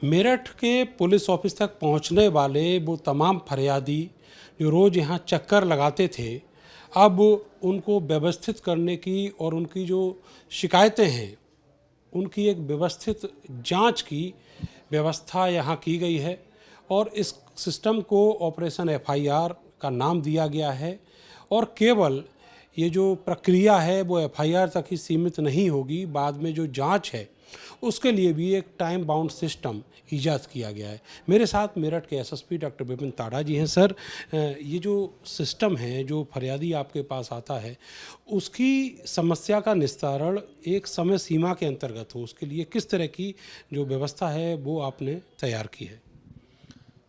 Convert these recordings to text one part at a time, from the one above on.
मेरठ के police office तक पहुंचने वाले वो तमाम फरियादी जो रोज़ यहाँ चक्कर लगाते थे, अब उनको व्यवस्थित करने की और उनकी जो शिकायतें हैं उनकी एक व्यवस्थित जांच की व्यवस्था यहाँ की गई है। और इस सिस्टम को ऑपरेशन एफआईआर का नाम दिया गया है। और केवल ये जो प्रक्रिया है वो एफआईआर तक ही सीमित नहीं होगी, बाद में जो जांच है उसके लिए भी एक टाइम बाउंड सिस्टम ईजाद किया गया है। मेरे साथ मेरठ के एसएसपी डॉक्टर विपिन ताड़ा जी हैं। सर, ये जो सिस्टम है, जो फरियादी आपके पास आता है, उसकी समस्या का निस्तारण एक समय सीमा के अंतर्गत हो, उसके लिए किस तरह की जो व्यवस्था है वो आपने तैयार की है?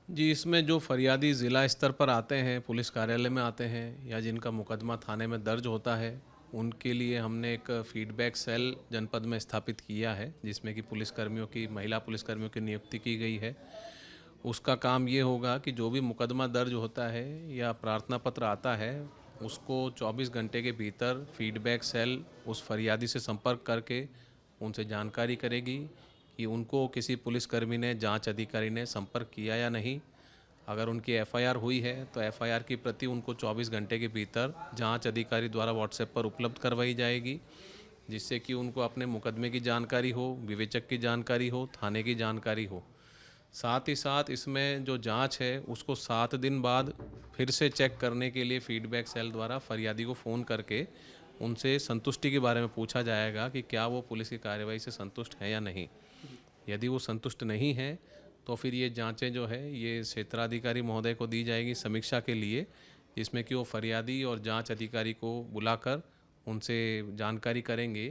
जी, इसमें जो फरियादी ज़िला स्तर पर आते हैं, पुलिस कार्यालय में आते हैं या जिनका मुकदमा थाने में दर्ज होता है, उनके लिए हमने एक फीडबैक सेल जनपद में स्थापित किया है, जिसमें कि महिला पुलिसकर्मियों की नियुक्ति की गई है। उसका काम ये होगा कि जो भी मुकदमा दर्ज होता है या प्रार्थना पत्र आता है, उसको 24 घंटे के भीतर फीडबैक सेल उस फरियादी से संपर्क करके उनसे जानकारी करेगी कि उनको किसी पुलिसकर्मी ने, जांच अधिकारी ने संपर्क किया या नहीं। अगर उनकी एफआईआर हुई है तो एफआईआर की प्रति उनको 24 घंटे के भीतर जांच अधिकारी द्वारा व्हाट्सएप पर उपलब्ध करवाई जाएगी, जिससे कि उनको अपने मुकदमे की जानकारी हो, विवेचक की जानकारी हो, थाने की जानकारी हो। साथ ही साथ इसमें जो जांच है उसको 7 दिन बाद फिर से चेक करने के लिए फीडबैक सेल द्वारा फरियादी को फ़ोन करके उनसे संतुष्टि के बारे में पूछा जाएगा कि क्या वो पुलिस की कार्रवाई से संतुष्ट है या नहीं। यदि वो संतुष्ट नहीं है तो फिर ये जांचें जो है ये क्षेत्राधिकारी महोदय को दी जाएगी समीक्षा के लिए, जिसमें कि वो फरियादी और जांच अधिकारी को बुलाकर उनसे जानकारी करेंगे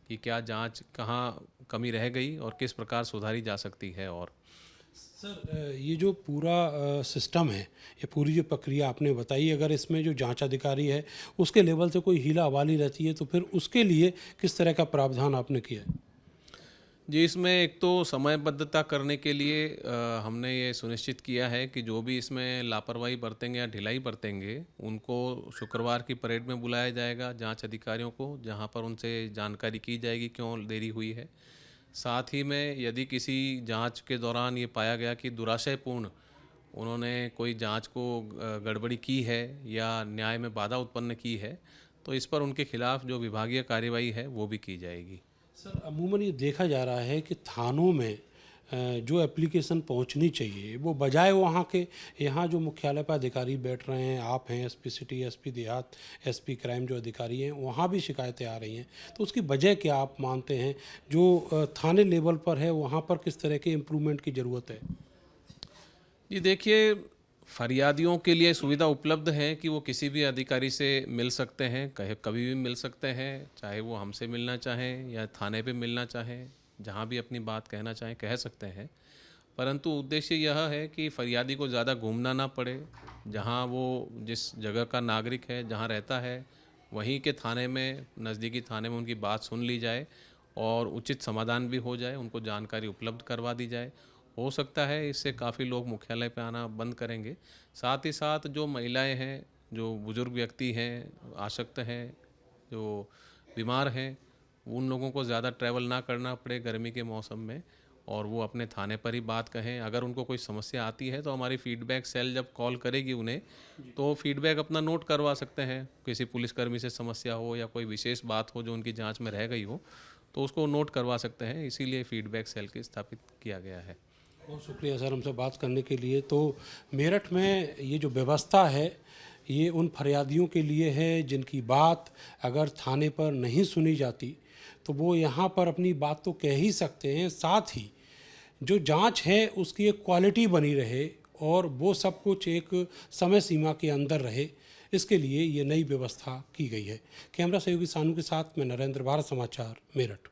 कि क्या जांच कहाँ कमी रह गई और किस प्रकार सुधारी जा सकती है। और सर, ये जो पूरा सिस्टम है, ये पूरी जो प्रक्रिया आपने बताई, अगर इसमें जो जांच अधिकारी है उसके लेवल से कोई हीला हवाली रहती है तो फिर उसके लिए किस तरह का प्रावधान आपने किया है? जी, इसमें एक तो समयबद्धता करने के लिए हमने ये सुनिश्चित किया है कि जो भी इसमें लापरवाही बरतेंगे या ढिलाई बरतेंगे, उनको शुक्रवार की परेड में बुलाया जाएगा, जांच अधिकारियों को, जहां पर उनसे जानकारी की जाएगी क्यों देरी हुई है। साथ ही में यदि किसी जांच के दौरान ये पाया गया कि दुराशयपूर्ण उन्होंने कोई जांच को गड़बड़ी की है या न्याय में बाधा उत्पन्न की है, तो इस पर उनके खिलाफ जो विभागीय कार्यवाही है वो भी की जाएगी। सर, अमूमन ये देखा जा रहा है कि थानों में जो एप्लीकेशन पहुंचनी चाहिए वो बजाय वहाँ के, यहाँ जो मुख्यालय पर अधिकारी बैठ रहे हैं, आप हैं एसपी सिटी, एसपी देहात, एसपी क्राइम जो अधिकारी हैं, वहाँ भी शिकायतें आ रही हैं, तो उसकी वजह क्या आप मानते हैं? जो थाने लेवल पर है वहाँ पर किस तरह के इम्प्रूवमेंट की ज़रूरत है? जी देखिए, फरियादियों के लिए सुविधा उपलब्ध है कि वो किसी भी अधिकारी से मिल सकते हैं, कहे कभी भी मिल सकते हैं, चाहे वो हमसे मिलना चाहें या थाने पे मिलना चाहें, जहाँ भी अपनी बात कहना चाहें कह सकते हैं। परंतु उद्देश्य यह है कि फरियादी को ज़्यादा घूमना ना पड़े, जहाँ वो जिस जगह का नागरिक है, जहाँ रहता है, वहीं के थाने में, नज़दीकी थाने में उनकी बात सुन ली जाए और उचित समाधान भी हो जाए, उनको जानकारी उपलब्ध करवा दी जाए। हो सकता है इससे काफ़ी लोग मुख्यालय पे आना बंद करेंगे। साथ ही साथ जो महिलाएं हैं, जो बुज़ुर्ग व्यक्ति हैं, आसक्त हैं, जो बीमार हैं, उन लोगों को ज़्यादा ट्रैवल ना करना पड़े गर्मी के मौसम में और वो अपने थाने पर ही बात कहें। अगर उनको कोई समस्या आती है तो हमारी फीडबैक सेल जब कॉल करेगी उन्हें, तो फीडबैक अपना नोट करवा सकते हैं। किसी पुलिसकर्मी से समस्या हो या कोई विशेष बात हो जो उनकी जांच में रह गई हो, तो उसको नोट करवा सकते हैं। इसीलिए फीडबैक सेल की स्थापित किया गया है। बहुत शुक्रिया सर हमसे बात करने के लिए। तो मेरठ में ये जो व्यवस्था है ये उन फरियादियों के लिए है जिनकी बात अगर थाने पर नहीं सुनी जाती तो वो यहाँ पर अपनी बात तो कह ही सकते हैं, साथ ही जो जांच है उसकी एक क्वालिटी बनी रहे और वो सब कुछ एक समय सीमा के अंदर रहे, इसके लिए ये नई व्यवस्था की गई है। कैमरा सहयोगी सानू के साथ मैं नरेंद्र, भारत समाचार, मेरठ।